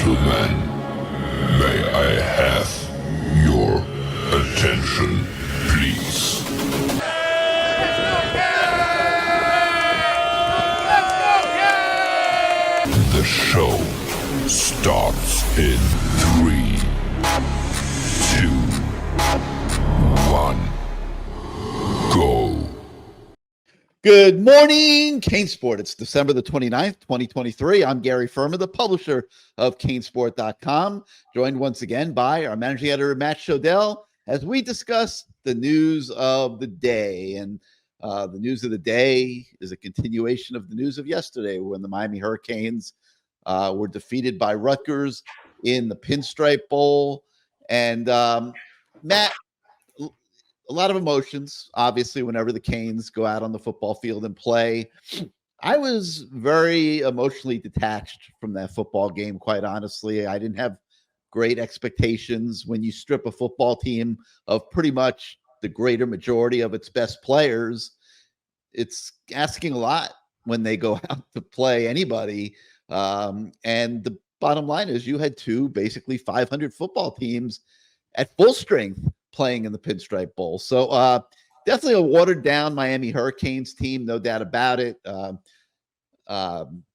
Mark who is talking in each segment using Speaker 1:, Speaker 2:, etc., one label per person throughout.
Speaker 1: Gentlemen, may I have your attention, please? The show starts in 3, 2, 1, go.
Speaker 2: Good morning, CaneSport. It's December the 29th, 2023. I'm Gary Ferman, the publisher of CaneSport.com, joined once again by our managing editor, Matt Shodell, as we discuss the news of the day. And the news of the day is a continuation of the news of yesterday when the Miami Hurricanes were defeated by Rutgers in the Pinstripe Bowl. And Matt, a lot of emotions, obviously, whenever the Canes go out on the football field and play. I was very emotionally detached from that football game, quite honestly. I didn't have great expectations when you strip a football team of pretty much the greater majority of its best players. It's asking a lot when they go out to play anybody. And the bottom line is you had two basically 500 football teams at full strength playing in the Pinstripe Bowl. So definitely a watered down Miami Hurricanes team, no doubt about it.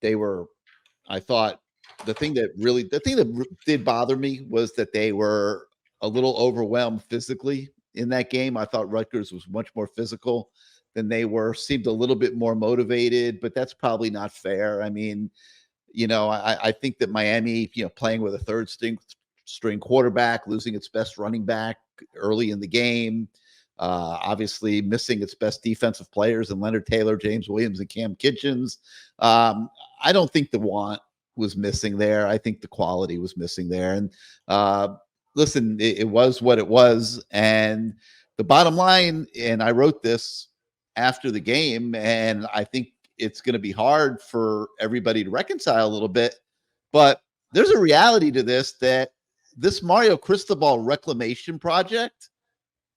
Speaker 2: They were, I thought, the thing that did bother me was that they were a little overwhelmed physically in that game. I thought Rutgers was much more physical than they were, seemed a little bit more motivated, but that's probably not fair. I mean, I think that Miami, playing with a third string quarterback, losing its best running back early in the game, obviously missing its best defensive players in Leonard Taylor, James Williams, and Cam Kitchens. I don't think the want was missing there. I think the quality was missing there. And listen, it was what it was. And the bottom line, and I wrote this after the game, and I think it's going to be hard for everybody to reconcile a little bit, but there's a reality to this, that this Mario Cristobal reclamation project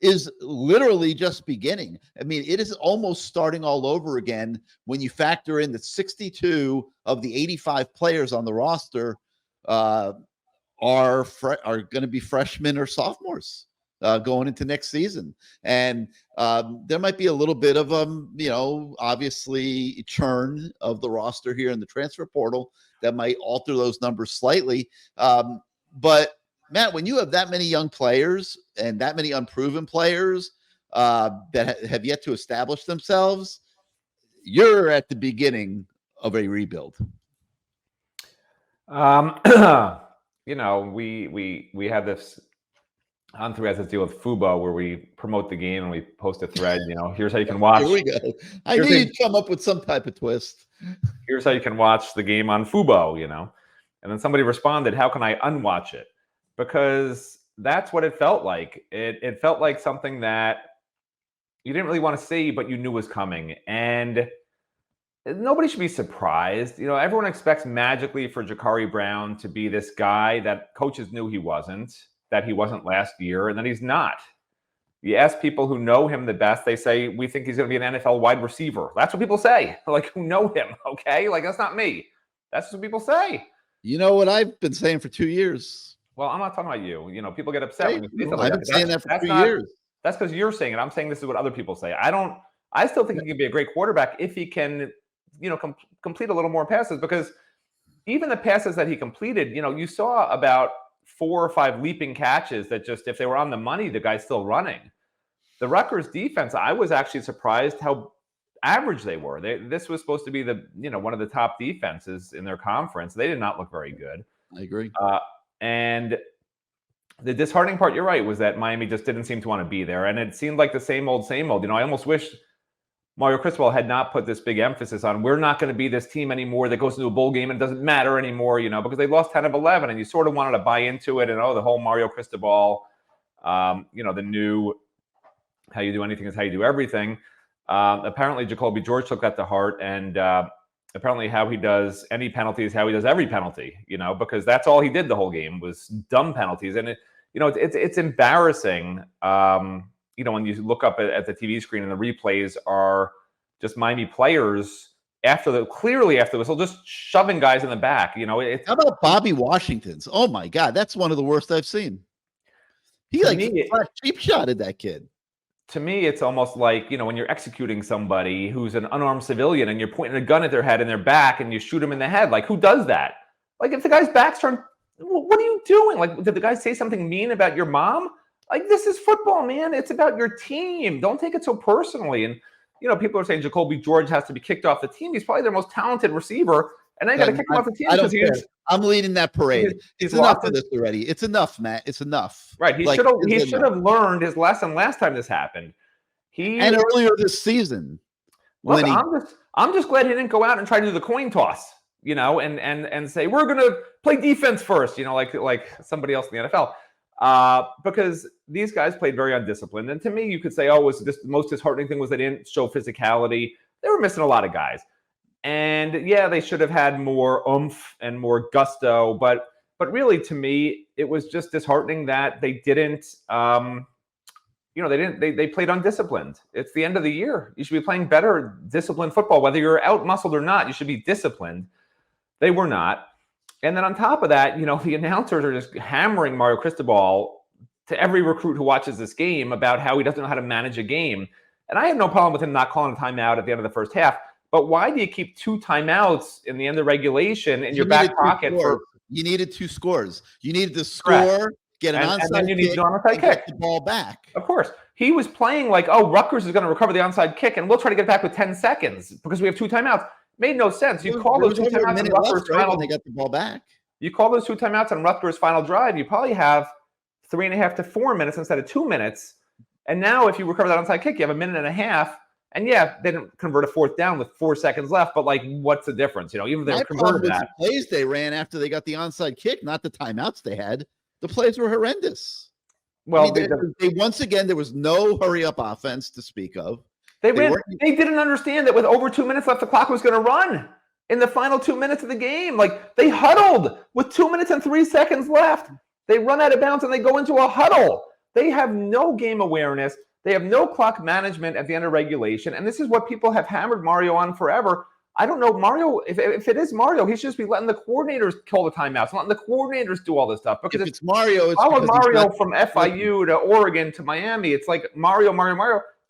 Speaker 2: is literally just beginning. I mean, it is almost starting all over again when you factor in that 62 of the 85 players on the roster are going to be freshmen or sophomores going into next season. And there might be a little bit of obviously churn of the roster here in the transfer portal that might alter those numbers slightly. But Matt, when you have that many young players and that many unproven players that have yet to establish themselves, you're at the beginning of a rebuild.
Speaker 3: We had this on Threads, this deal with Fubo where we promote the game and we post a thread. Here's how you can watch.
Speaker 2: Here we go. I knew you'd come up with some type of twist.
Speaker 3: Here's how you can watch the game on Fubo. And then somebody responded, "How can I unwatch it?" Because that's what it felt like. It felt like something that you didn't really want to see, but you knew was coming. And nobody should be surprised. Everyone expects magically for Ja'Carri Brown to be this guy that coaches knew he wasn't, that he wasn't last year, and that he's not. You ask people who know him the best, they say, we think he's going to be an NFL wide receiver. That's what people say, who know him, okay? That's not me. That's what people say.
Speaker 2: You know what I've been saying for 2 years?
Speaker 3: Well, I'm not talking about you. People get upset when you say something
Speaker 2: I've been saying that for 2 years.
Speaker 3: That's because you're saying it. I'm saying this is what other people say. I still think he can be a great quarterback if he can, complete a little more passes, because even the passes that he completed, you saw about 4 or 5 leaping catches that just, if they were on the money, the guy's still running. The Rutgers defense, I was actually surprised how average they were. This was supposed to be one of the top defenses in their conference. They did not look very good.
Speaker 2: I agree.
Speaker 3: And the disheartening part, you're right, was that Miami just didn't seem to want to be there. And it seemed like the same old, same old. I almost wish Mario Cristobal had not put this big emphasis on, we're not going to be this team anymore that goes into a bowl game and it doesn't matter anymore, because they lost 10 of 11 and you sort of wanted to buy into it. And, the whole Mario Cristobal, the new, how you do anything is how you do everything. Apparently Jacoby George took that to heart, and apparently how he does any penalty is how he does every penalty, because that's all he did the whole game was dumb penalties. And it's embarrassing. When you look up at the TV screen and the replays are just Miami players clearly after the whistle, just shoving guys in the back. You know,
Speaker 2: How about Bobby Washington's? Oh my God, that's one of the worst I've seen. He cheap shotted that kid.
Speaker 3: To me, it's almost like, you know, when you're executing somebody who's an unarmed civilian and you're pointing a gun at their head and their back and you shoot him in the head. Like, who does that? Like, if the guy's back's turned, what are you doing? Like, did the guy say something mean about your mom? Like, this is football, man. It's about your team. Don't take it so personally. And, you know, people are saying Jacoby George has to be kicked off the team. He's probably their most talented receiver. And I got to kick him off the team because
Speaker 2: I'm leading that parade. It's enough of this already. It's enough, Matt. It's enough.
Speaker 3: Right. He should have learned his lesson last time this happened.
Speaker 2: And earlier this season.
Speaker 3: Look, I'm just glad he didn't go out and try to do the coin toss, you know, and say we're going to play defense first, you know, like somebody else in the NFL. Because these guys played very undisciplined. And to me, you could say, oh, was this the most disheartening thing was they didn't show physicality. They were missing a lot of guys. And yeah, they should have had more oomph and more gusto, but really, to me, it was just disheartening that they didn't. They played undisciplined. It's the end of the year. You should be playing better, disciplined football, whether you're out muscled or not. You should be disciplined. They were not. And then on top of that, you know, the announcers are just hammering Mario Cristobal to every recruit who watches this game about how he doesn't know how to manage a game. And I have no problem with him not calling a timeout at the end of the first half. But why do you keep 2 timeouts in the end of regulation in your back pocket?
Speaker 2: You needed 2 scores. You needed to score, get an onside kick, and then you need an onside kick. Get the ball back.
Speaker 3: Of course. He was playing like, oh, Rutgers is going to recover the onside kick, and we'll try to get it back with 10 seconds because we have 2 timeouts. Made no sense. You call those 2 timeouts on Rutgers' final.
Speaker 2: They got the ball back.
Speaker 3: You call those 2 timeouts on Rutgers' final drive. You probably have 3.5 to 4 minutes instead of 2 minutes. And now, if you recover that onside kick, you have 1.5 minutes. And yeah, they didn't convert a 4th down with 4 seconds left, but like, what's the difference? You know, even if they converted that.
Speaker 2: The plays they ran after they got the onside kick, not the timeouts they had. The plays were horrendous. Well, they once again, there was no hurry up offense to speak of.
Speaker 3: They didn't understand that with over 2 minutes left, the clock was going to run in the final 2 minutes of the game. Like, they huddled with 2 minutes and 3 seconds left. They run out of bounds and they go into a huddle. They have no game awareness. They have no clock management at the end of regulation. And this is what people have hammered Mario on forever. I don't know, Mario, if it is Mario, he should just be letting the coordinators call the timeouts, letting the coordinators do all this stuff. Because
Speaker 2: if it's Mario, it's
Speaker 3: Mario from FIU to Oregon to Miami. It's like Mario.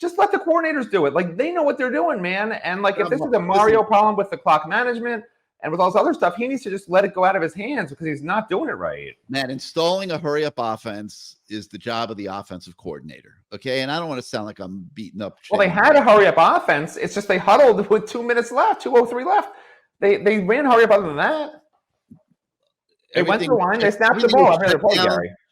Speaker 3: Just let the coordinators do it. Like, they know what they're doing, man. And like, if this is a Mario problem with the clock management and with all this other stuff, he needs to just let it go out of his hands because he's not doing it right.
Speaker 2: Man, installing a hurry-up offense is the job of the offensive coordinator, okay? And I don't want to sound like I'm beating up.
Speaker 3: Well, they had a hurry-up offense. It's just they huddled with 2 minutes left, 2:03 left. They ran hurry-up other than that. They went to the line. They snapped the ball.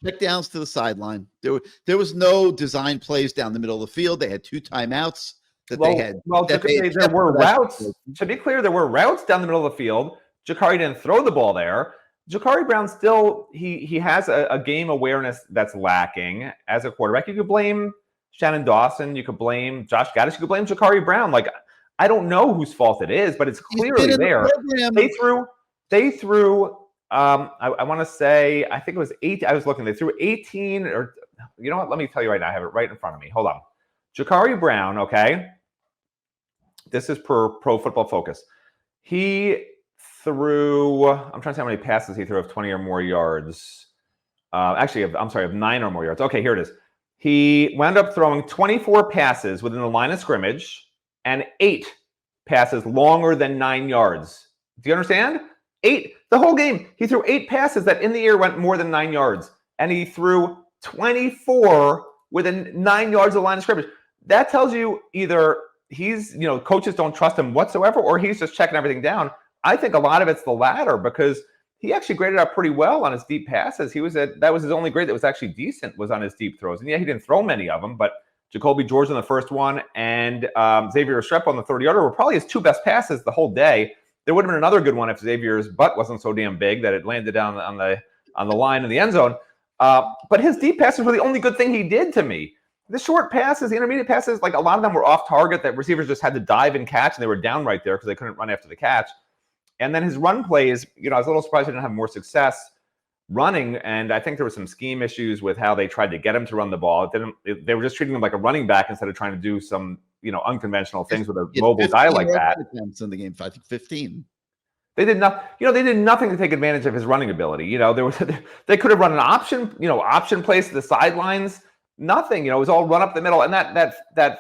Speaker 2: Check downs to the sideline. There was no design plays down the middle of the field. They had 2 timeouts. There
Speaker 3: were routes. To be clear, there were routes down the middle of the field. Jakari didn't throw the ball there. Jakari Brown still, he has a game awareness that's lacking as a quarterback. You could blame Shannon Dawson. You could blame Josh Gaddis. You could blame Jakari Brown. Like, I don't know whose fault it is, but it's clearly there. They threw. I want to say, I think it was 8. I was looking. They threw 18, or you know what? Let me tell you right now. I have it right in front of me. Hold on. Jakari Brown, okay. This is per Pro Football Focus. He threw, I'm trying to see how many passes he threw of 20 or more yards. Of 9 or more yards. Okay, here it is. He wound up throwing 24 passes within the line of scrimmage and 8 passes longer than 9 yards. Do you understand? 8. The whole game, he threw 8 passes that in the air went more than 9 yards. And he threw 24 within 9 yards of the line of scrimmage. That tells you either he's, coaches don't trust him whatsoever, or he's just checking everything down. I think a lot of it's the latter, because he actually graded out pretty well on his deep passes. That was his only grade that was actually decent, was on his deep throws. And yeah, he didn't throw many of them, but Jacoby George on the first one and Xavier Restrepo on the 30-yarder were probably his 2 best passes the whole day. There would have been another good one if Xavier's butt wasn't so damn big that it landed down on the line in the end zone. But his deep passes were the only good thing he did to me. The short passes, the intermediate passes, like a lot of them were off target that receivers just had to dive and catch, and they were down right there because they couldn't run after the catch. And then his run plays, I was a little surprised he didn't have more success running, and I think there were some scheme issues with how they tried to get him to run the ball. They were just treating him like a running back instead of trying to do some, unconventional things with a
Speaker 2: He had
Speaker 3: mobile guy
Speaker 2: 15
Speaker 3: like that.
Speaker 2: rushing attempts in the game. I think 15.
Speaker 3: They did nothing to take advantage of his running ability. They could have run an option plays to the sidelines. Nothing. It was all run up the middle, and that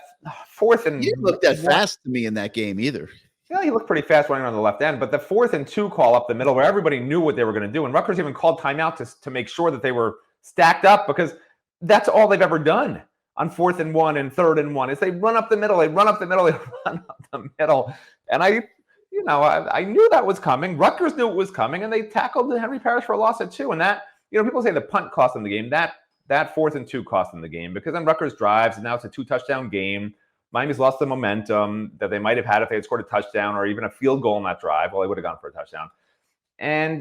Speaker 3: fourth and
Speaker 2: He didn't look that fast to me in that game either.
Speaker 3: Yeah, he looked pretty fast running on the left end, but the 4th and 2 call up the middle where everybody knew what they were going to do, and Rutgers even called timeout to make sure that they were stacked up, because that's all they've ever done on 4th and 1 and 3rd and 1 is they run up the middle, they run up the middle, and I knew that was coming. Rutgers knew it was coming, and they tackled Henry Parrish for a loss at 2. And that, people say the punt cost them the game. That 4th and 2 cost them the game, because then Rutgers drives, and now it's a 2-touchdown game. Miami's lost the momentum that they might have had if they had scored a touchdown or even a field goal in that drive. Well, they would have gone for a touchdown. And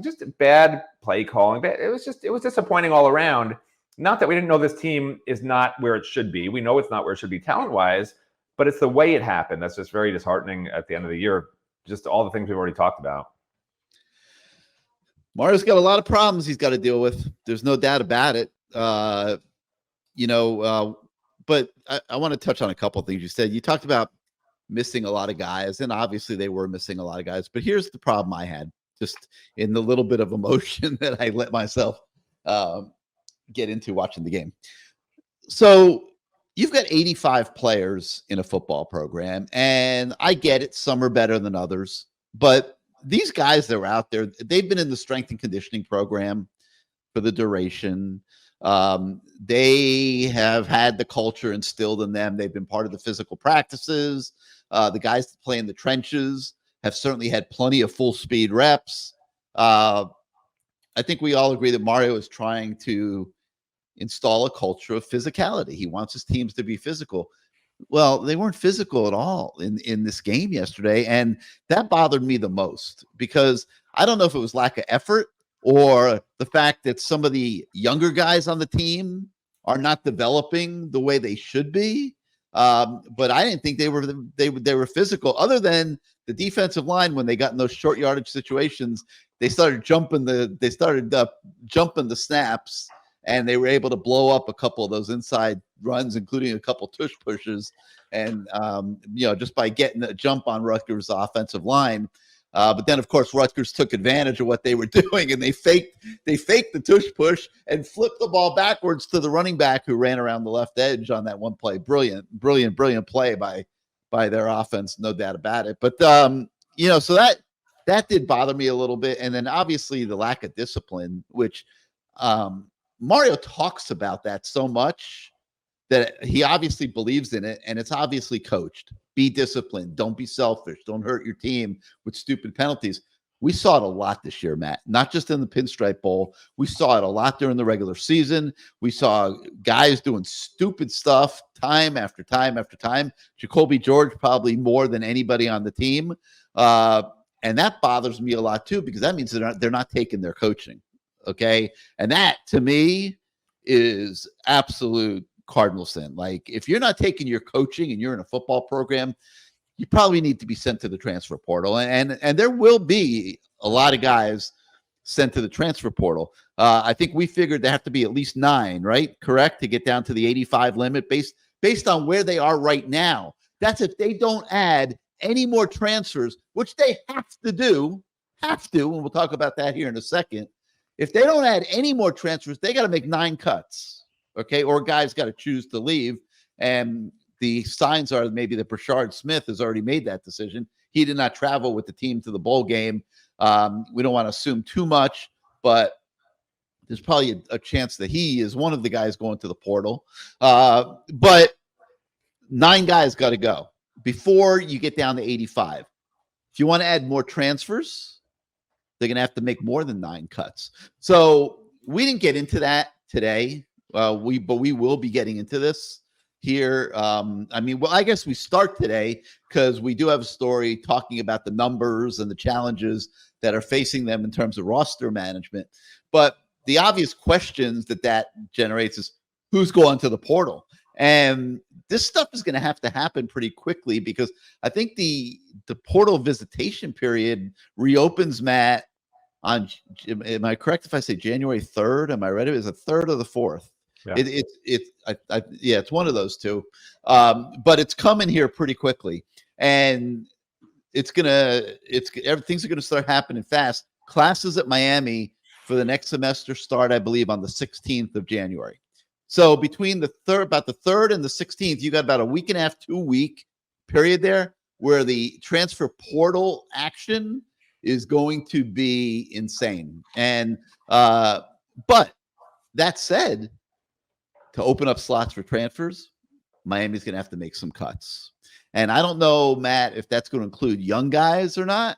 Speaker 3: just bad play calling. It was disappointing all around. Not that we didn't know this team is not where it should be. We know it's not where it should be talent-wise, but it's the way it happened that's just very disheartening at the end of the year. Just all the things we've already talked about.
Speaker 2: Mario's got a lot of problems he's got to deal with. There's no doubt about it. But I want to touch on a couple of things you said. You talked about missing a lot of guys, and obviously they were missing a lot of guys. But here's the problem I had, just in the little bit of emotion that I let myself get into watching the game. So you've got 85 players in a football program, and I get it. Some are better than others, but these guys that are out there, they've been in the strength and conditioning program for the duration. They have had the culture instilled in them. They've been part of the physical practices. The guys that play in the trenches have certainly had plenty of full speed reps. I think we all agree that Mario is trying to install a culture of physicality. He wants his teams to be physical. Well, they weren't physical at all in this game yesterday. And that bothered me the most, because I don't know if it was lack of effort or the fact that some of the younger guys on the team are not developing the way they should be. But I didn't think they were physical, other than the defensive line. When they got in those short yardage situations, they started jumping the snaps, and they were able to blow up a couple of those inside runs, including a couple tush pushes. And just by getting a jump on Rutgers' offensive line. But then, of course, Rutgers took advantage of what they were doing, and they faked the tush push and flipped the ball backwards to the running back, who ran around the left edge on that one play. Brilliant play by their offense, no doubt about it. But so that did bother me a little bit. And then obviously the lack of discipline, which Mario talks about that so much that he obviously believes in it, and it's obviously coached. Be disciplined. Don't be selfish. Don't hurt your team with stupid penalties. We saw it a lot this year, Matt, not just in the Pinstripe Bowl. We saw it a lot during the regular season. We saw guys doing stupid stuff time after time after time. Jacoby George probably more than anybody on the team. And that bothers me a lot too, because that means they're not taking their coaching. Okay. And that, to me, is absolute cardinal sin. Like, if you're not taking your coaching and you're in a football program, you probably need to be sent to the transfer portal. And there will be a lot of guys sent to the transfer portal. I think we figured there have to be at least 9, right? Correct? To get down to the 85 limit based on where they are right now. That's if they don't add any more transfers, which they have to, and we'll talk about that here in a second. If they don't add any more transfers, they got to make 9 cuts. Okay, or guys got to choose to leave. And the signs are maybe that Brashard Smith has already made that decision. He did not travel with the team to the bowl game. We don't want to assume too much, but there's probably a chance that he is one of the guys going to the portal. But 9 guys got to go before you get down to 85. If you want to add more transfers, they're going to have to make more than 9 cuts. So we didn't get into that today. But we will be getting into this here. I guess we start today because we do have a story talking about the numbers and the challenges that are facing them in terms of roster management. But the obvious questions that generates is, who's going to the portal? And this stuff is going to have to happen pretty quickly, because I think the portal visitation period reopens, Matt, on, am I correct if I say January 3rd? Am I right? Is it 3rd or the 4th?
Speaker 3: Yeah.
Speaker 2: It's one of those two. But it's coming here pretty quickly, and everything's going to start happening fast. Classes at Miami for the next semester start, I believe, on the 16th of January. So between about the 3rd and the 16th, you got about a week and a half, 2-week period there where the transfer portal action is going to be insane. And but that said, to open up slots for transfers, Miami's going to have to make some cuts. And I don't know, Matt, if that's going to include young guys or not,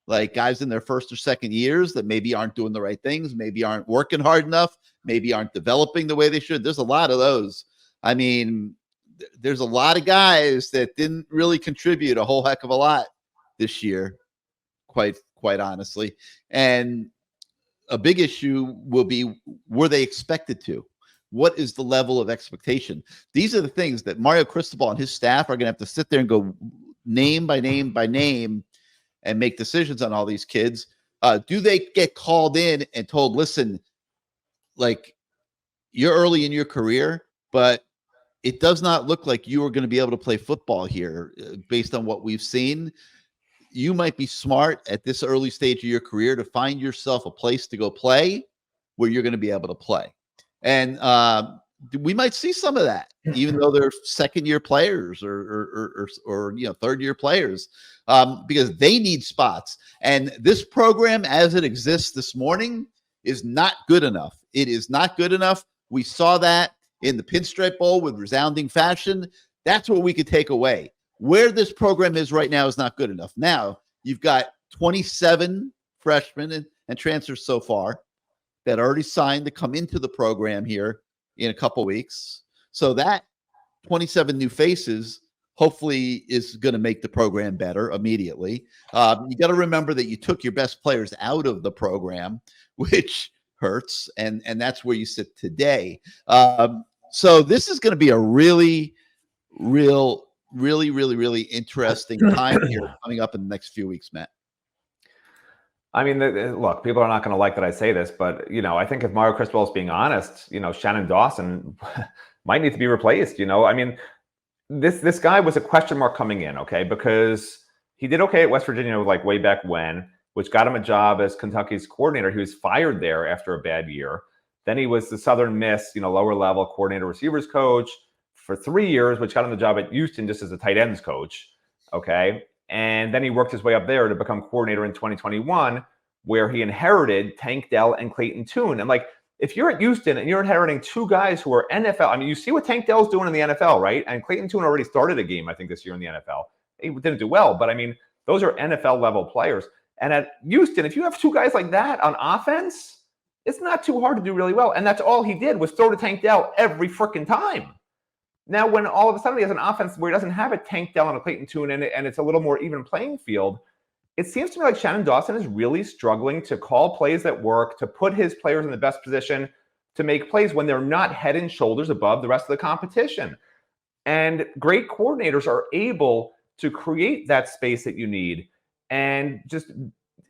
Speaker 2: like guys in their first or second years that maybe aren't doing the right things, maybe aren't working hard enough, maybe aren't developing the way they should. There's a lot of those. I mean, there's a lot of guys that didn't really contribute a whole heck of a lot this year, quite honestly. And a big issue will be, were they expected to? What is the level of expectation? These are the things that Mario Cristobal and his staff are going to have to sit there and go name by name by name and make decisions on all these kids. Do they get called in and told, listen, like, you're early in your career, but it does not look like you are going to be able to play football here based on what we've seen. You might be smart at this early stage of your career to find yourself a place to go play where you're going to be able to play. And we might see some of that, even though they're second-year players or third-year players, because they need spots. And this program, as it exists this morning, is not good enough. It is not good enough. We saw that in the Pinstripe Bowl with resounding fashion. That's what we could take away. Where this program is right now is not good enough. Now, you've got 27 freshmen and transfers so far that already signed to come into the program here in a couple weeks. So that 27 new faces hopefully is going to make the program better immediately. You got to remember that you took your best players out of the program, which hurts, and that's where you sit today. So this is going to be a really interesting time here coming up in the next few weeks, Matt.
Speaker 3: I mean, look, people are not going to like that I say this, but, I think if Mario Cristobal is being honest, Shannon Dawson might need to be replaced. I mean, this guy was a question mark coming in, okay, because he did okay at West Virginia, like way back when, which got him a job as Kentucky's coordinator. He was fired there after a bad year. Then he was the Southern Miss, lower level coordinator receivers coach for 3 years, which got him the job at Houston just as a tight ends coach, okay? And then he worked his way up there to become coordinator in 2021, where he inherited Tank Dell and Clayton Tune. And like, if you're at Houston and you're inheriting two guys who are NFL, I mean, you see what Tank Dell's doing in the NFL, right? And Clayton Tune already started a game, I think, this year in the NFL. He didn't do well, but I mean, those are NFL level players. And at Houston, if you have two guys like that on offense, it's not too hard to do really well. And that's all he did was throw to Tank Dell every freaking time. Now, when all of a sudden he has an offense where he doesn't have a Tank Dell and a Clayton Tune in it, and it's a little more even playing field, it seems to me like Shannon Dawson is really struggling to call plays that work, to put his players in the best position to make plays when they're not head and shoulders above the rest of the competition. And great coordinators are able to create that space that you need and just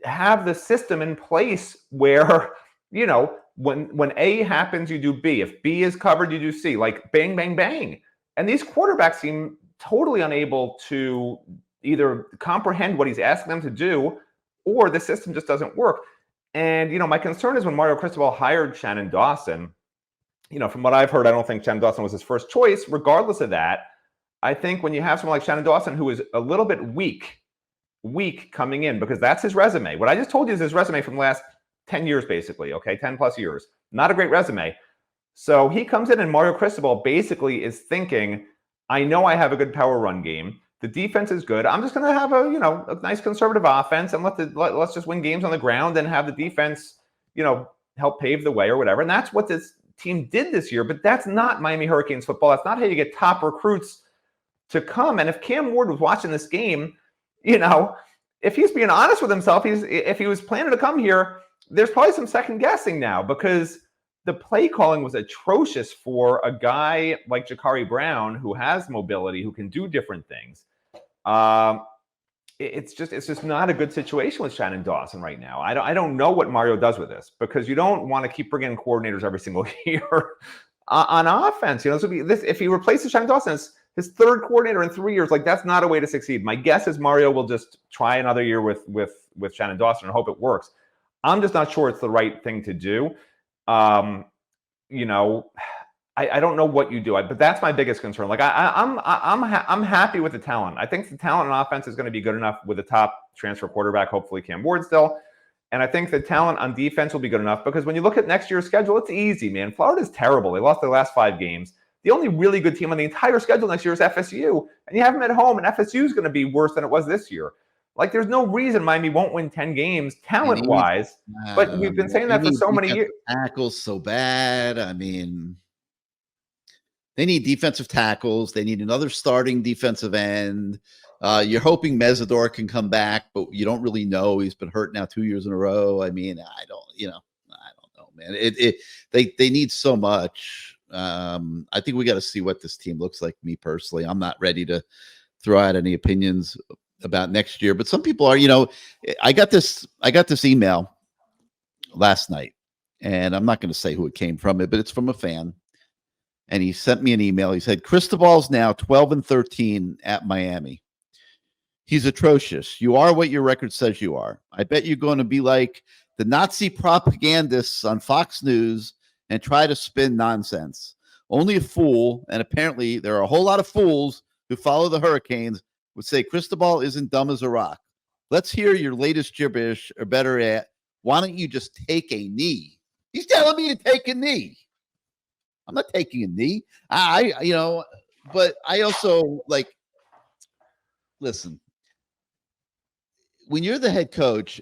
Speaker 3: have the system in place where, when A happens, you do B. If B is covered, you do C. Like bang, bang, bang. And these quarterbacks seem totally unable to either comprehend what he's asking them to do, or the system just doesn't work. And, my concern is when Mario Cristobal hired Shannon Dawson, from what I've heard, I don't think Shannon Dawson was his first choice. Regardless of that, I think when you have someone like Shannon Dawson, who is a little bit weak coming in, because that's his resume. What I just told you is his resume from the last 10 years, basically, okay, 10 plus years. Not a great resume. So he comes in and Mario Cristobal basically is thinking, I know I have a good power run game. The defense is good. I'm just going to have a nice conservative offense and let's just win games on the ground and have the defense, help pave the way or whatever. And that's what this team did this year. But that's not Miami Hurricanes football. That's not how you get top recruits to come. And if Cam Ward was watching this game, if he's being honest with himself, if he was planning to come here, there's probably some second guessing now, because the play calling was atrocious for a guy like Jakari Brown, who has mobility, who can do different things. It's just not a good situation with Shannon Dawson right now. I don't know what Mario does with this, because you don't want to keep bringing in coordinators every single year. on offense. This would be this if he replaces Shannon Dawson as his third coordinator in 3 years. Like that's not a way to succeed. My guess is Mario will just try another year with Shannon Dawson and hope it works. I'm just not sure it's the right thing to do. I don't know what you do, but that's my biggest concern. Like I'm happy with the talent. I think the talent on offense is going to be good enough with the top transfer quarterback, hopefully Cam Ward still. And I think the talent on defense will be good enough because when you look at next year's schedule, it's easy, man. Florida's terrible. They lost their last 5 games. The only really good team on the entire schedule next year is FSU, and you have them at home, and FSU is going to be worse than it was this year. Like, there's no reason Miami won't win 10 games talent-wise, but we've been saying that for so many years.
Speaker 2: Tackles so bad. I mean, they need defensive tackles. They need another starting defensive end. You're hoping Mesidor can come back, but you don't really know. He's been hurt now 2 years in a row. I mean, I don't know, man. They need so much. I think we got to see what this team looks like. Me personally, I'm not ready to throw out any opinions about next year, but some people are. I got this email last night, and I'm not going to say who it came from, but it's from a fan. And he sent me an email. He said, Cristobal's now 12-13 at Miami. He's atrocious. You are what your record says you are. I bet you're going to be like the Nazi propagandists on Fox News and try to spin nonsense. Only a fool, and apparently there are a whole lot of fools who follow the Hurricanes, would say Cristobal isn't dumb as a rock. Let's hear your latest gibberish, or better yet, why don't you just take a knee? He's telling me to take a knee. I'm not taking a knee. But I also listen, when you're the head coach,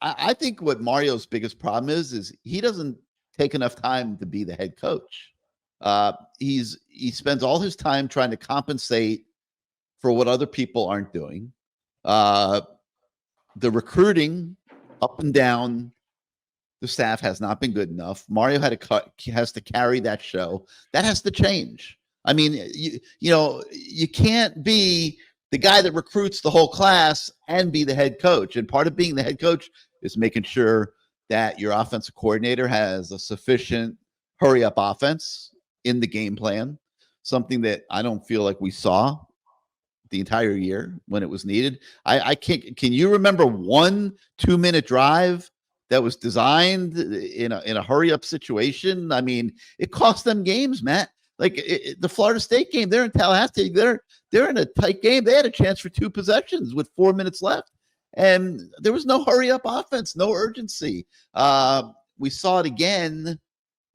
Speaker 2: I think what Mario's biggest problem is he doesn't take enough time to be the head coach. He spends all his time trying to compensate for what other people aren't doing. The recruiting up and down the staff has not been good enough. Mario has to carry that show. That has to change. I mean, you can't be the guy that recruits the whole class and be the head coach. And part of being the head coach is making sure that your offensive coordinator has a sufficient hurry-up offense in the game plan, something that I don't feel like we saw the entire year when it was needed. I can't. Can you remember 1 2-minute drive that was designed in a hurry-up situation? I mean, it cost them games, Matt. Like the Florida State game, they're in Tallahassee. They're in a tight game. They had a chance for 2 possessions with 4 minutes left, and there was no hurry-up offense, no urgency. We saw it again.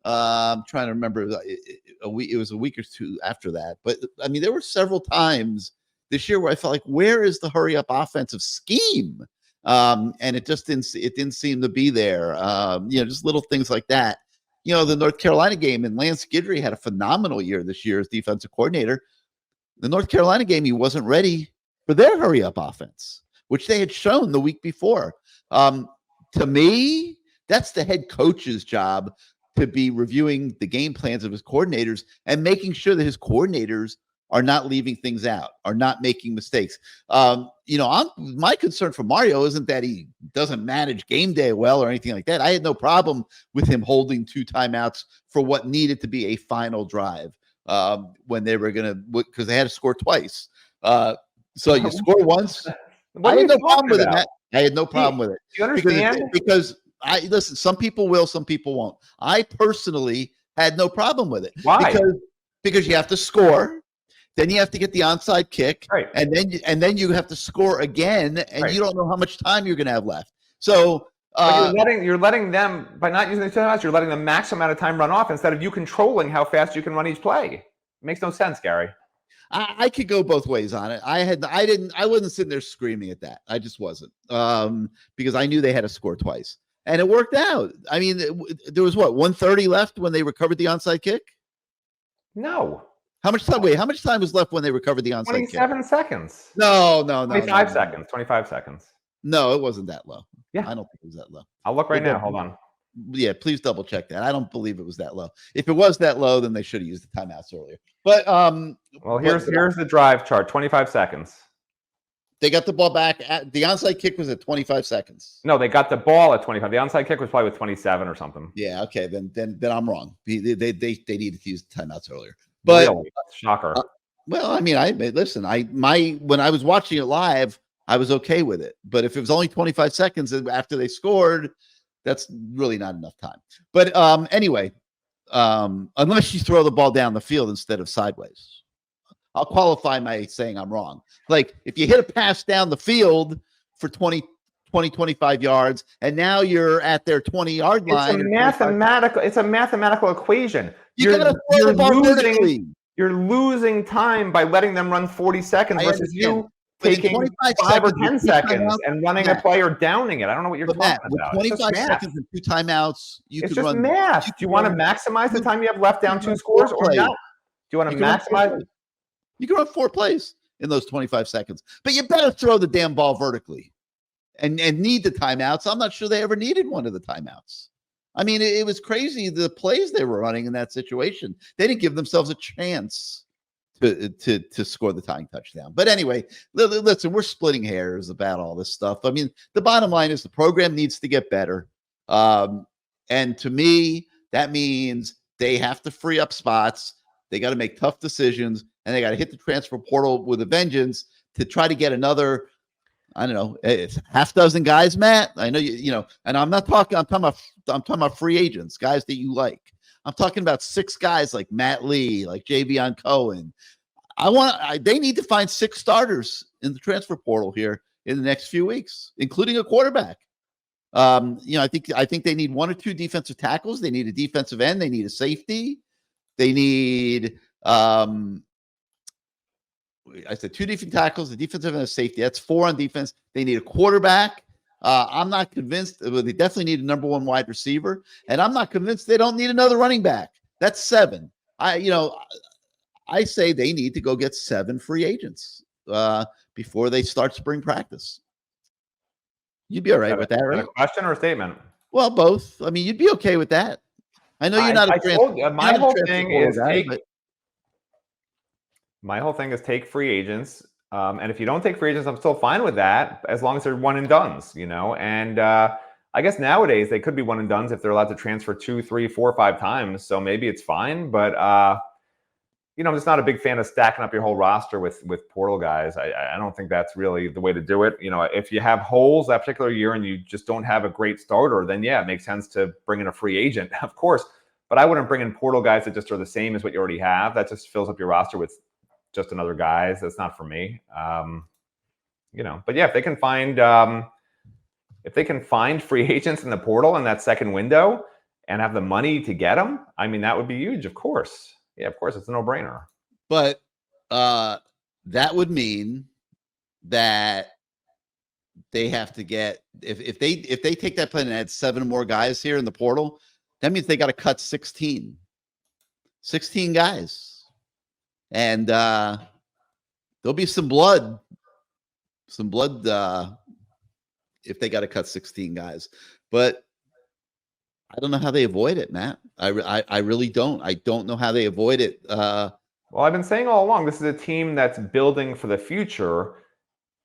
Speaker 2: I'm trying to remember. It was a week or two after that, but I mean, there were several times this year where I felt like, where is the hurry-up offensive scheme? And it just didn't seem to be there. Just little things like that. The North Carolina game, and Lance Guidry had a phenomenal year this year as defensive coordinator. The North Carolina game, he wasn't ready for their hurry-up offense, which they had shown the week before. To me, that's the head coach's job, to be reviewing the game plans of his coordinators and making sure that his coordinators are not leaving things out, are not making mistakes. My concern for Mario isn't that he doesn't manage game day well or anything like that. I had no problem with him holding 2 timeouts for what needed to be a final drive when they were going to, because they had to score twice. So you score once. I had no problem with it, Matt. I had no problem with it.
Speaker 3: You understand?
Speaker 2: Because listen, some people will, some people won't. I personally had no problem with it.
Speaker 3: Why?
Speaker 2: Because you have to score. Then you have to get the onside kick,
Speaker 3: right?
Speaker 2: And then you have to score again, and right. You don't know how much time you're going to have left. So
Speaker 3: you're letting them, by not using the timeouts, you're letting the max amount of time run off instead of you controlling how fast you can run each play. It makes no sense, Gary.
Speaker 2: I could go both ways on it. I wasn't sitting there screaming at that. I just wasn't, because I knew they had to score twice, and it worked out. I mean, there was 1:30 left when they recovered the onside kick.
Speaker 3: No.
Speaker 2: How much time? Wait, how much time was left when they recovered the onside
Speaker 3: 27
Speaker 2: kick?
Speaker 3: seconds.
Speaker 2: No.
Speaker 3: 25 seconds. 25 seconds.
Speaker 2: No, it wasn't that low.
Speaker 3: Yeah.
Speaker 2: I don't think it was that low.
Speaker 3: I'll look right now. Hold on.
Speaker 2: Yeah, please double check that. I don't believe it was that low. If it was that low, then they should have used the timeouts earlier. But
Speaker 3: well, here's the drive chart. 25 seconds.
Speaker 2: They got the ball back. The onside kick was at 25 seconds.
Speaker 3: No, they got the ball at 25. The onside kick was probably with 27 or something.
Speaker 2: Yeah. Okay. Then I'm wrong. They needed to use timeouts earlier. But
Speaker 3: really? Shocker.
Speaker 2: Well, I mean, listen. When I was watching it live, I was okay with it. But if it was only 25 seconds after they scored, that's really not enough time. But anyway, unless you throw the ball down the field instead of sideways. I'll qualify my saying I'm wrong. Like if you hit a pass down the field for 20, 25 yards, and now you're at their 20-yard line.
Speaker 3: It's a mathematical equation.
Speaker 2: You're
Speaker 3: losing time by letting them run 40 seconds versus you taking 5 or 10 seconds and running a play or downing it. I don't know what you're talking about.
Speaker 2: 25 seconds and 2 timeouts.
Speaker 3: It's just math. Do you want to maximize the time you have left down 2 scores or not? Do you want to maximize?
Speaker 2: You can run 4 plays in those 25 seconds, but you better throw the damn ball vertically and need the timeouts. I'm not sure they ever needed one of the timeouts. I mean, it was crazy the plays they were running in that situation. They didn't give themselves a chance to score the tying touchdown. But anyway, listen, we're splitting hairs about all this stuff. I mean, the bottom line is the program needs to get better. And to me, that means they have to free up spots. They got to make tough decisions, and they got to hit the transfer portal with a vengeance to try to get another, I don't know, it's half dozen guys, Matt. I know you know, and I'm talking about free agents, guys that you like. I'm talking about 6 guys like Matt Lee, like Javion Cohen. They need to find 6 starters in the transfer portal here in the next few weeks, including a quarterback. I think they need 1 or 2 defensive tackles. They need a defensive end. They need a safety. They need, I said 2 defensive tackles, a defensive and a safety. That's 4 on defense. They need a quarterback. I'm not convinced. They definitely need a number 1 wide receiver, and I'm not convinced they don't need another running back. That's 7. I say they need to go get 7 free agents before they start spring practice. You'd be all right with that, right?
Speaker 3: A question or a statement?
Speaker 2: Well, both. I mean, you'd be okay with that. I know you're not
Speaker 3: my whole thing is take free agents. And if you don't take free agents, I'm still fine with that as long as they're one and dones, And I guess nowadays they could be one and dones if they're allowed to transfer 2, 3, 4, 5 times. So maybe it's fine. But I'm just not a big fan of stacking up your whole roster with portal guys. I don't think that's really the way to do it. If you have holes that particular year and you just don't have a great starter, then yeah, it makes sense to bring in a free agent, of course. But I wouldn't bring in portal guys that just are the same as what you already have. That just fills up your roster with just another guys. That's not for me. But yeah, if they can find free agents in the portal in that second window and have the money to get them, I mean, that would be huge, of course. Yeah, of course, it's a no-brainer.
Speaker 2: But that would mean that they have to get if they take that plan and add 7 more guys here in the portal, that means they got to cut 16 guys, and there'll be some blood if they got to cut 16 guys. But I don't know how they avoid it, Matt. I really don't. I don't know how they avoid it.
Speaker 3: Well, I've been saying all along, this is a team that's building for the future.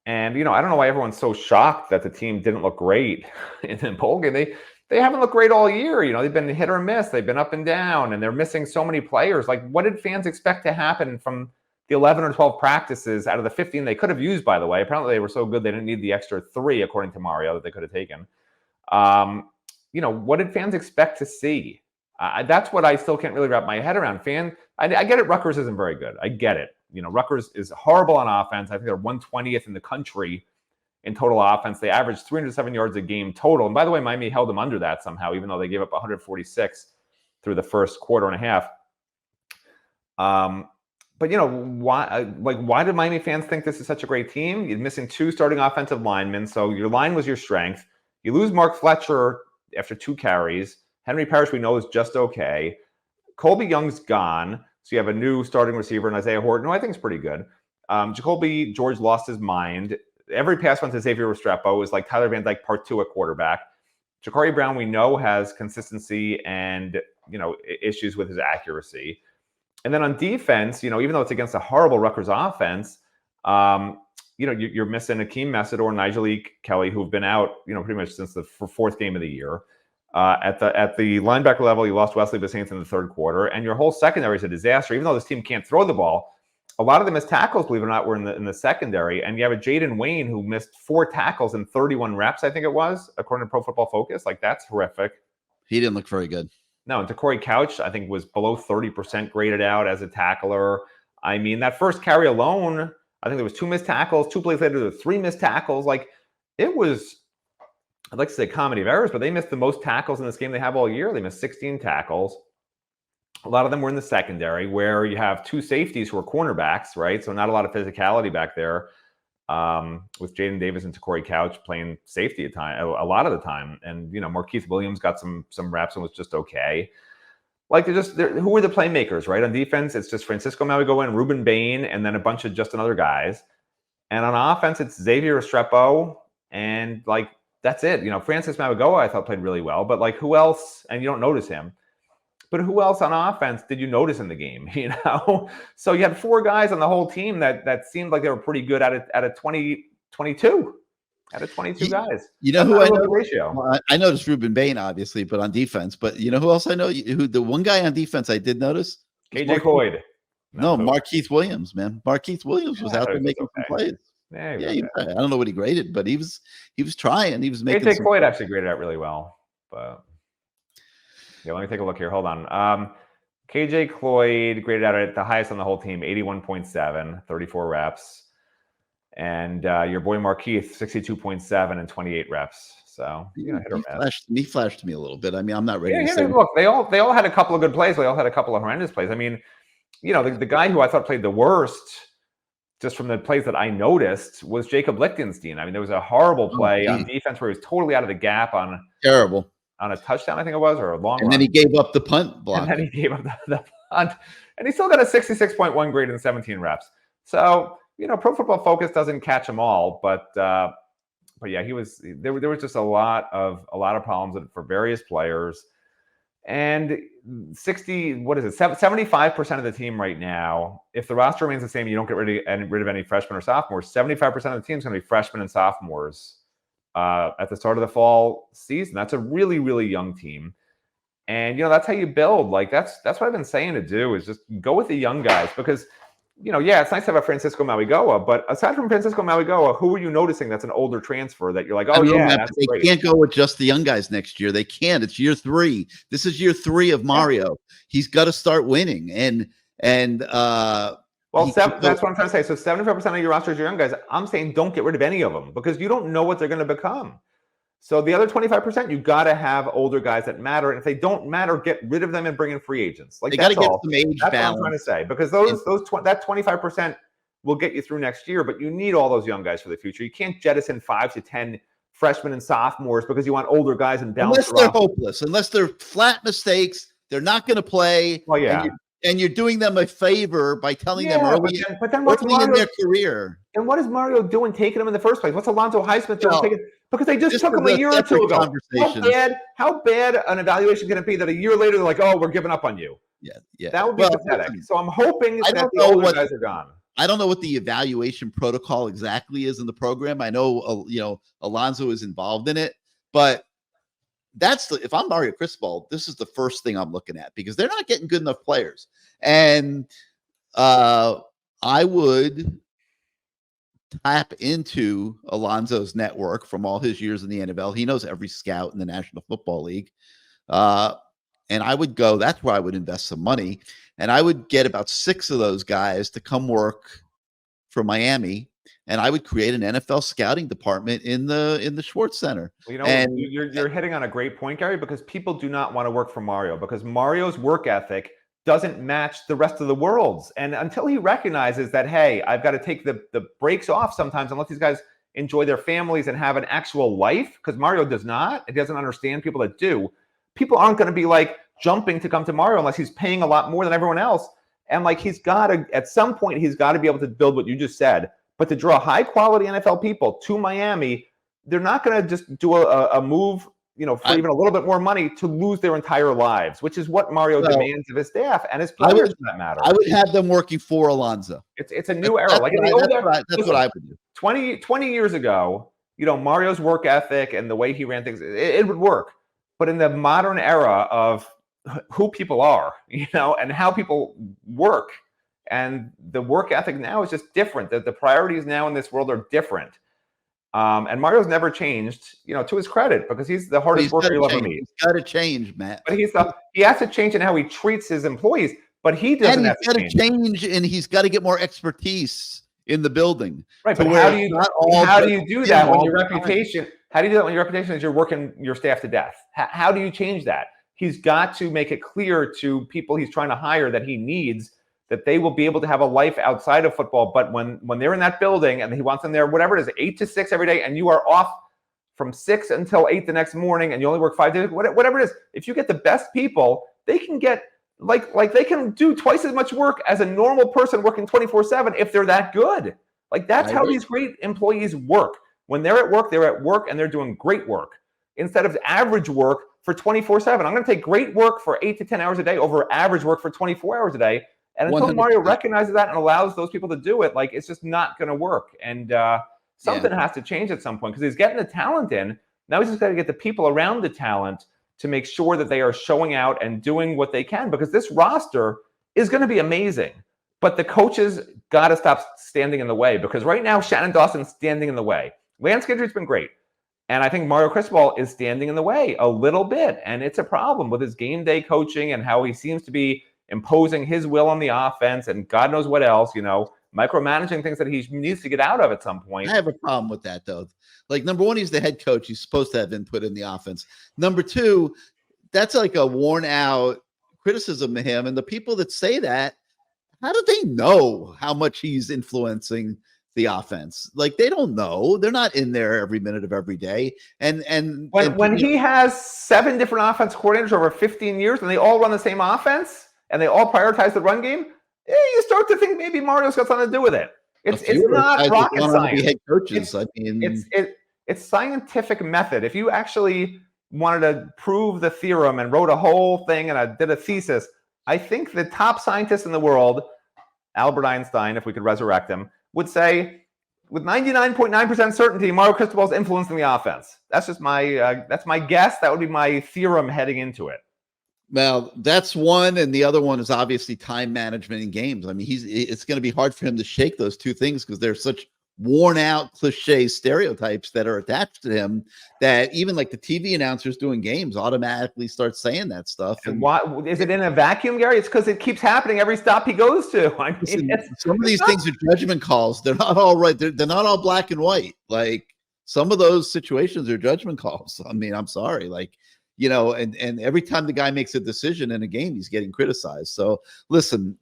Speaker 3: And, I don't know why everyone's so shocked that the team didn't look great in the bowl game. They haven't looked great all year. They've been hit or miss. They've been up and down, and they're missing so many players. Like, what did fans expect to happen from the 11 or 12 practices out of the 15 they could have used, by the way? Apparently, they were so good they didn't need the extra 3, according to Mario, that they could have taken. What did fans expect to see? That's what I still can't really wrap my head around. I get it. Rutgers isn't very good. I get it. Rutgers is horrible on offense. I think they're 120th in the country in total offense. They averaged 307 yards a game total. And by the way, Miami held them under that somehow, even though they gave up 146 through the first quarter and a half. But why did Miami fans think this is such a great team? You're missing 2 starting offensive linemen, so your line was your strength. You lose Mark Fletcher after 2 carries. Henry Parrish, we know, is just okay. Colby Young's gone, so you have a new starting receiver in Isaiah Horton, who I think is pretty good. Jacoby George lost his mind. Every pass went to Xavier Restrepo. It was like Tyler Van Dyke part 2 at quarterback. Ja'Cory Brown, we know, has consistency and issues with his accuracy. And then on defense, even though it's against a horrible Rutgers offense, you're missing Akeem Messidor or Nigel E. Kelly, who've been out, pretty much since the fourth game of the year. At the linebacker level, you lost Wesley Bissainthe in the third quarter, and your whole secondary is a disaster. Even though this team can't throw the ball, a lot of the missed tackles, believe it or not, were in the secondary. And you have a Jaden Wayne who missed 4 tackles in 31 reps, I think it was, according to Pro Football Focus. Like, that's horrific.
Speaker 2: He didn't look very good.
Speaker 3: No, and Corey Couch, I think, was below 30% graded out as a tackler. I mean, that first carry alone, I think there was 2 missed tackles. 2 plays later, there were 3 missed tackles. Like, it was, I'd like to say comedy of errors, but they missed the most tackles in this game they have all year. They missed 16 tackles. A lot of them were in the secondary, where you have 2 safeties who are cornerbacks, right? So not a lot of physicality back there, with Jaden Davis and Corey Couch playing safety a lot of the time. And, Markeith Williams got some reps and was just okay. Like, who are the playmakers, right? On defense, it's just Francisco Mauigoa and Ruben Bain, and then a bunch of just other guys. And on offense, it's Xavier Restrepo, and, like, that's it. Francis Mauigoa, I thought, played really well. But, like, who else? And you don't notice him. But who else on offense did you notice in the game? So you had 4 guys on the whole team that seemed like they were pretty good at a 22. Out of 22 guys.
Speaker 2: Who I know?
Speaker 3: Ratio.
Speaker 2: Well, I noticed Ruben Bain, obviously, but on defense. But you know who else I know? Who the one guy on defense I did notice?
Speaker 3: KJ Cloyd.
Speaker 2: No, Markeith Williams, man. Markeith Williams was out there making some plays.
Speaker 3: Yeah,
Speaker 2: I don't know what he graded, but he was trying. He was making.
Speaker 3: KJ Cloyd actually graded out really well, but let me take a look here. Hold on. KJ Cloyd graded out at the highest on the whole team, 81.7, 34 reps. And your boy Markeith, 62.7 and 28 reps. So hit or miss.
Speaker 2: He flashed me a little bit. I mean, I'm not ready to say.
Speaker 3: Look, they all had a couple of good plays. They all had a couple of horrendous plays. I mean, the guy who I thought played the worst, just from the plays that I noticed, was Jacob Lichtenstein. I mean, there was a horrible play on defense where he was totally out of the gap on a touchdown, I think it was, or a long run.
Speaker 2: And then he gave up the punt block.
Speaker 3: And then he gave up the punt. And he still got a 66.1 grade in 17 reps. So, Pro Football Focus doesn't catch them all, but yeah, there was just a lot of problems for various players. And 75% of the team right now, if the roster remains the same, you don't get rid of any freshmen or sophomores, 75% of the team is going to be freshmen and sophomores at the start of the fall season. That's a really, really young team. And, that's how you build. Like, that's what I've been saying to do, is just go with the young guys, because it's nice to have a Francisco Mauigoa, but aside from Francisco Mauigoa, who are you noticing that's an older transfer that you're like, that's
Speaker 2: they
Speaker 3: great?
Speaker 2: Can't go with just the young guys next year. They can't. It's year 3. This is year 3 of Mario. Yeah. He's got to start winning. That's what I'm
Speaker 3: trying to say. So 75% of your roster is your young guys. I'm saying don't get rid of any of them, because you don't know what they're going to become. So the other 25%, you got to have older guys that matter. And if they don't matter, get rid of them and bring in free agents. Like,
Speaker 2: they got to get some age balance.
Speaker 3: That's what I'm trying to say, because that 25% will get you through next year, but you need all those young guys for the future. You can't jettison 5 to 10 freshmen and sophomores because you want older guys and balance.
Speaker 2: Unless they're hopeless, unless they're flat mistakes, they're not going to play.
Speaker 3: Well, yeah.
Speaker 2: And you're doing them a favor by telling them early in their career.
Speaker 3: And what is Mario doing taking them in the first place? What's Alonzo Highsmith doing? Because they just took him a year or 2 ago. How bad an evaluation can it be that a year later they're like, "Oh, we're giving up on you"?
Speaker 2: Yeah.
Speaker 3: That would be pathetic. So I'm hoping that the older guys are gone.
Speaker 2: I don't know what the evaluation protocol exactly is in the program. I know, Alonzo is involved in it, but if I'm Mario Cristobal, this is the first thing I'm looking at, because they're not getting good enough players. And I would tap into Alonzo's network from all his years in the NFL. He knows every scout in the National Football League. And I would go, that's where I would invest some money. And I would get about 6 of those guys to come work for Miami. And I would create an NFL scouting department in the Schwartz Center.
Speaker 3: Well, and you're hitting on a great point, Gary, because people do not want to work for Mario, because Mario's work ethic doesn't match the rest of the world's. And until he recognizes that, hey, I've got to take the breaks off sometimes and let these guys enjoy their families and have an actual life, because Mario does not. He doesn't understand people that do. People aren't going to be like jumping to come to Mario unless he's paying a lot more than everyone else. And like, he's got to, at some point, he's got to be able to build what you just said. But to draw high quality NFL people to Miami, they're not going to just do a move, for even a little bit more money to lose their entire lives, which is what Mario demands of his staff and his players, for that matter.
Speaker 2: I would have them working for Alonzo.
Speaker 3: It's a new era.
Speaker 2: That's what I would do.
Speaker 3: 20 years ago, Mario's work ethic and the way he ran things, it would work. But in the modern era of who people are, and how people work, and the work ethic now is just different. The priorities now in this world are different. And Mario's never changed, to his credit, because he's the hardest worker you'll ever meet.
Speaker 2: He's got to change, Matt.
Speaker 3: But he has to change in how he treats his employees, but he doesn't have to change.
Speaker 2: And he's got to get more expertise in the building.
Speaker 3: Right, but how do you do that when your reputation? How do you do that when your reputation is you're working your staff to death? How do you change that? He's got to make it clear to people he's trying to hire that he needs, that they will be able to have a life outside of football. But when they're in that building and he wants them there, whatever it is, 8 to 6 every day, and you are off from 6 until 8 the next morning, and you only work 5 days, whatever it is, if you get the best people, they can get like they can do twice as much work as a normal person working 24/7 if they're that good. Like that's how these great employees work. When they're at work and they're doing great work instead of average work for 24/7. I'm going to take great work for 8 to 10 hours a day over average work for 24 hours a day. And until 100%. Mario recognizes that and allows those people to do it, like it's just not going to work. And something has to change at some point because he's getting the talent in. Now he's just got to get the people around the talent to make sure that they are showing out and doing what they can, because this roster is going to be amazing. But the coaches got to stop standing in the way, because right now Shannon Dawson's standing in the way. Lance Guidry's been great. And I think Mario Cristobal is standing in the way a little bit. And it's a problem with his game day coaching and how he seems to be imposing his will on the offense and God knows what else, micromanaging things that he needs to get out of at some point.
Speaker 2: I have a problem with that, though. Like, number one, he's the head coach. He's supposed to have input in the offense. Number two, that's like a worn out criticism of him. And the people that say that, how do they know how much he's influencing the offense? Like, they don't know. They're not in there every minute of every day. And
Speaker 3: when he has 7 different offense coordinators over 15 years and they all run the same offense and they all prioritize the run game, you start to think maybe Mario's got something to do with it. It's not rocket science.
Speaker 2: Head coaches.
Speaker 3: It's scientific method. If you actually wanted to prove the theorem and wrote a whole thing and did a thesis, I think the top scientist in the world, Albert Einstein, if we could resurrect him, would say with 99.9% certainty, Mario Cristobal's influencing the offense. That's just that's my guess. That would be my theorem heading into it.
Speaker 2: Well, that's one, and the other one is obviously time management in games. I mean, it's going to be hard for him to shake those two things because they're such worn out cliche stereotypes that are attached to him that even like the TV announcers doing games automatically start saying that stuff.
Speaker 3: And why is it in a vacuum, Gary? It's because it keeps happening every stop he goes to. I mean,
Speaker 2: some of these things are judgment calls. They're not all right. They're not all black and white. Like, some of those situations are judgment calls. I mean, I'm sorry. Like, and every time the guy makes a decision in a game, he's getting criticized. So listen,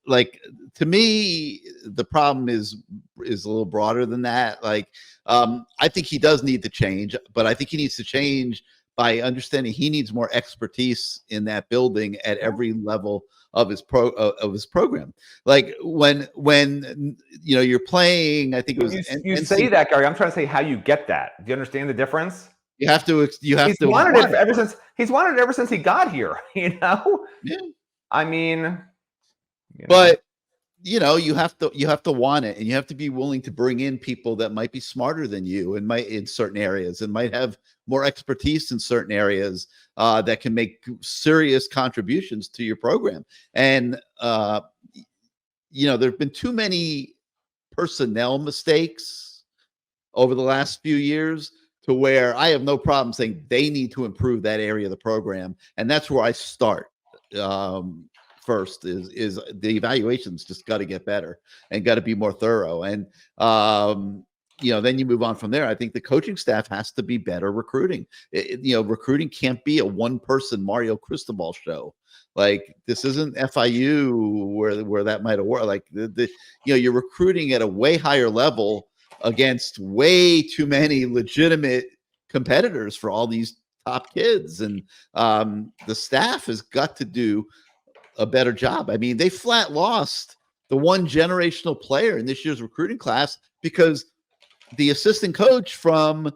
Speaker 2: like, to me, the problem is a little broader than that. Like, I think he does need to change, but I think he needs to change by understanding he needs more expertise in that building at every level of his program. Like when you're playing, I think it was
Speaker 3: you say that, Gary. I'm trying to say how you get that. Do you understand the difference?
Speaker 2: You have to. He's
Speaker 3: wanted it ever since he got here.
Speaker 2: Yeah.
Speaker 3: I mean.
Speaker 2: But you have to want it, and you have to be willing to bring in people that might be smarter than you and might in certain areas and might have more expertise in certain areas that can make serious contributions to your program. And there've been too many personnel mistakes over the last few years to where I have no problem saying they need to improve that area of the program, and that's where I start. First is the evaluations just got to get better and got to be more thorough. And, then you move on from there. I think the coaching staff has to be better recruiting. Recruiting can't be a one-person Mario Cristobal show. Like, this isn't FIU where that might have worked. Like, you're recruiting at a way higher level against way too many legitimate competitors for all these top kids. And the staff has got to do a better job. I mean, they flat lost the one generational player in this year's recruiting class because the assistant coach from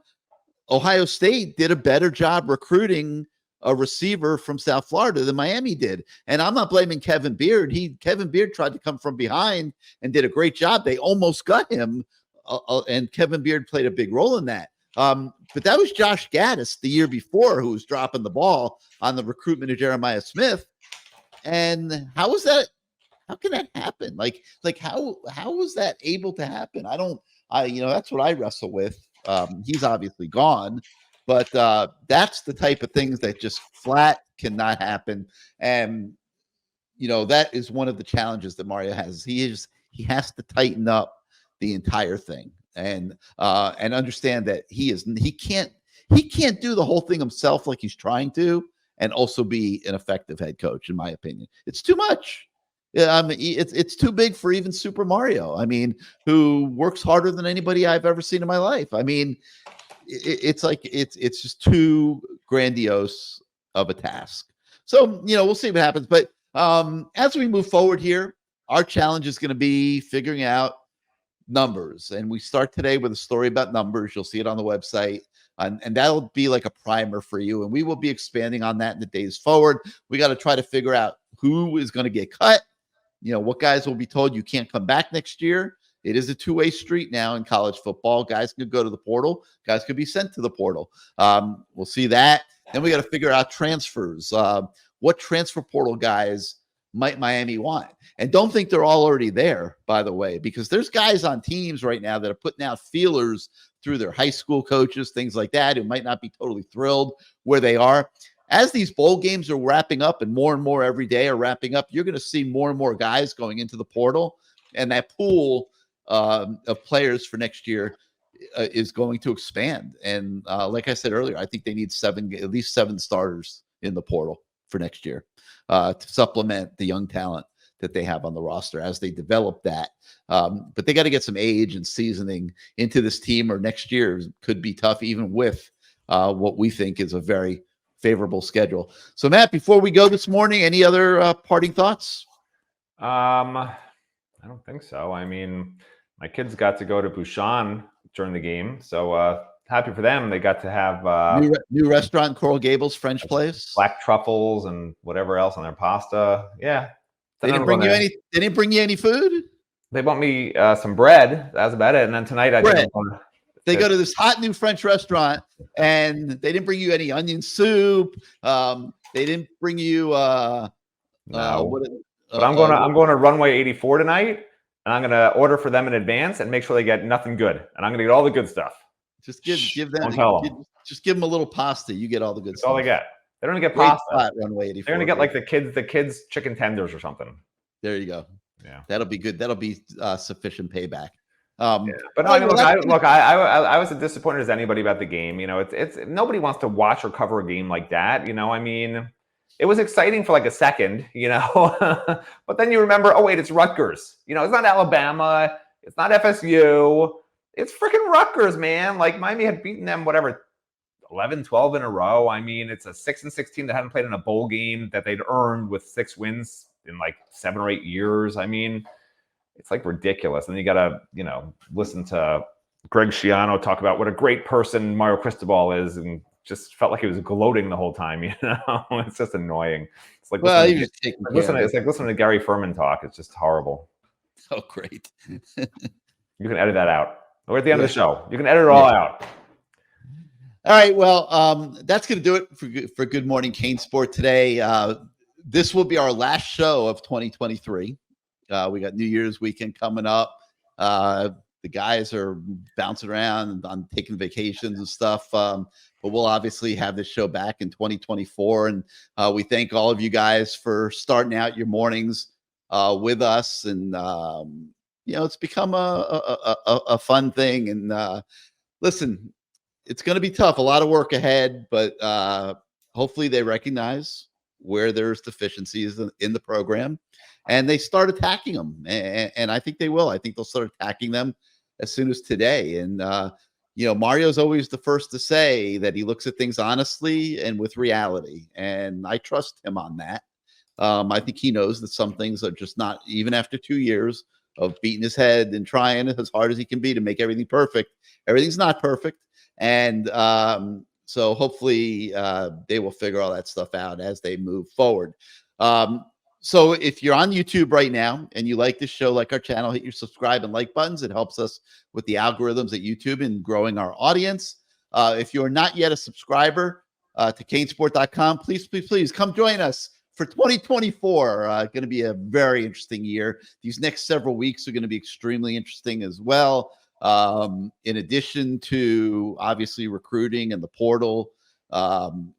Speaker 2: Ohio State did a better job recruiting a receiver from South Florida than Miami did. And I'm not blaming Kevin Beard. Kevin Beard tried to come from behind and did a great job. They almost got him and Kevin Beard played a big role in that. But that was Josh Gaddis the year before who was dropping the ball on the recruitment of Jeremiah Smith. And how was that? How can that happen? Like how was that able to happen? That's what I wrestle with. He's obviously gone, but that's the type of things that just flat cannot happen. And that is one of the challenges that Mario has. He has to tighten up the entire thing and understand that he can't do the whole thing himself like he's trying to, and also be an effective head coach. In my opinion, it's too much. Yeah, I mean, it's too big for even Super Mario. I mean, who works harder than anybody I've ever seen in my life. I mean, it's just too grandiose of a task. So we'll see what happens. But as we move forward here, our challenge is going to be figuring out numbers, and we start today with a story about numbers. You'll see it on the website. And that'll be like a primer for you. And we will be expanding on that in the days forward. We got to try to figure out who is going to get cut. What guys will be told you can't come back next year. It is a two-way street now in college football. Guys could go to the portal. Guys could be sent to the portal. We'll see that. Then we got to figure out transfers. What transfer portal guys might Miami want? And don't think they're all already there, by the way, because there's guys on teams right now that are putting out feelers through their high school coaches, things like that, who might not be totally thrilled where they are. As these bowl games are wrapping up and more every day are wrapping up, you're going to see more and more guys going into the portal, and that pool of players for next year is going to expand. And like I said earlier, I think they need at least seven starters in the portal for next year to supplement the young talent that they have on the roster as they develop that. But they got to get some age and seasoning into this team, or next year could be tough, even with what we think is a very favorable schedule. So, Matt, before we go this morning, any other parting thoughts?
Speaker 3: I don't think so. I mean, my kids got to go to Busan during the game, so happy for them. They got to have
Speaker 2: new restaurant in Coral Gables, French place,
Speaker 3: black truffles and whatever else on their pasta. Yeah,
Speaker 2: they didn't bring you any. They didn't bring you any food.
Speaker 3: They bought me some bread. That was about it. And then tonight I think
Speaker 2: they go to this hot new French restaurant, and they didn't bring you any onion soup. They didn't bring you.
Speaker 3: No. But I'm going to Runway 84 tonight, and I'm going to order for them in advance and make sure they get nothing good. And I'm going to get all the good stuff.
Speaker 2: Just give them. Just give them a little pasta. You get all the good
Speaker 3: That's
Speaker 2: stuff.
Speaker 3: all they get. They don't get pasta.
Speaker 2: Spot, Runway 84.
Speaker 3: They're going to get like the kids chicken tenders or something.
Speaker 2: There you go.
Speaker 3: Yeah,
Speaker 2: that'll be good. That'll be sufficient payback.
Speaker 3: But no, I was as disappointed as anybody about the game. It's nobody wants to watch or cover a game like that. I mean, it was exciting for like a second, but then you remember, oh wait, it's Rutgers. It's not Alabama, it's not FSU, it's freaking Rutgers, man. Like Miami had beaten them, 11, 12 in a row. I mean, it's a 6-6 team that hadn't played in a bowl game that they'd earned with 6 wins in like 7 or 8 years. I mean, it's like ridiculous. And you got to, listen to Greg Schiano talk about what a great person Mario Cristobal is, and just felt like he was gloating the whole time. It's just annoying. It's like, it's like listening to Gary Ferman talk. It's just horrible.
Speaker 2: Oh, great.
Speaker 3: You can edit that out. We're at the end of the show. You can edit it all out.
Speaker 2: All right. Well, that's going to do it for Good Morning CaneSport today. This will be our last show of 2023. We got New Year's weekend coming up. The guys are bouncing around on taking vacations and stuff. But we'll obviously have this show back in 2024. And we thank all of you guys for starting out your mornings with us. And, it's become a fun thing. And listen, it's going to be tough. A lot of work ahead, but hopefully they recognize where there's deficiencies in the program, and they start attacking them. And I think they will. I think they'll start attacking them as soon as today. And, Mario's always the first to say that he looks at things honestly and with reality. And I trust him on that. I think he knows that some things are just not, even after 2 years of beating his head and trying as hard as he can be to make everything perfect. Everything's not perfect. And, so hopefully they will figure all that stuff out as they move forward. So if you're on YouTube right now and you like this show, like our channel, hit your subscribe and like buttons. It helps us with the algorithms at YouTube and growing our audience. If you're not yet a subscriber to CaneSport.com, please come join us for 2024. Going to be a very interesting year. These next several weeks are going to be extremely interesting as well. In addition to obviously recruiting and the portal,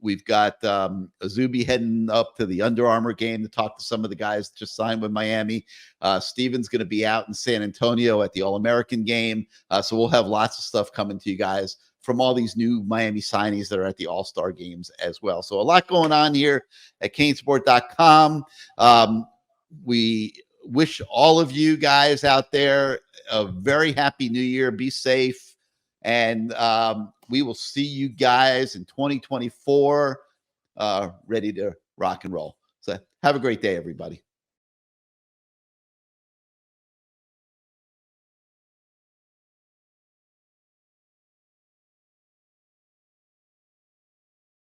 Speaker 2: we've got Azubi heading up to the Under Armour game to talk to some of the guys just signed with Miami. Steven's going to be out in San Antonio at the All-American game. So we'll have lots of stuff coming to you guys from all these new Miami signees that are at the All-Star games as well. So a lot going on here at CaneSport.com. We wish all of you guys out there a very happy new year. Be safe. And we will see you guys in 2024 ready to rock and roll. So have a great day, everybody.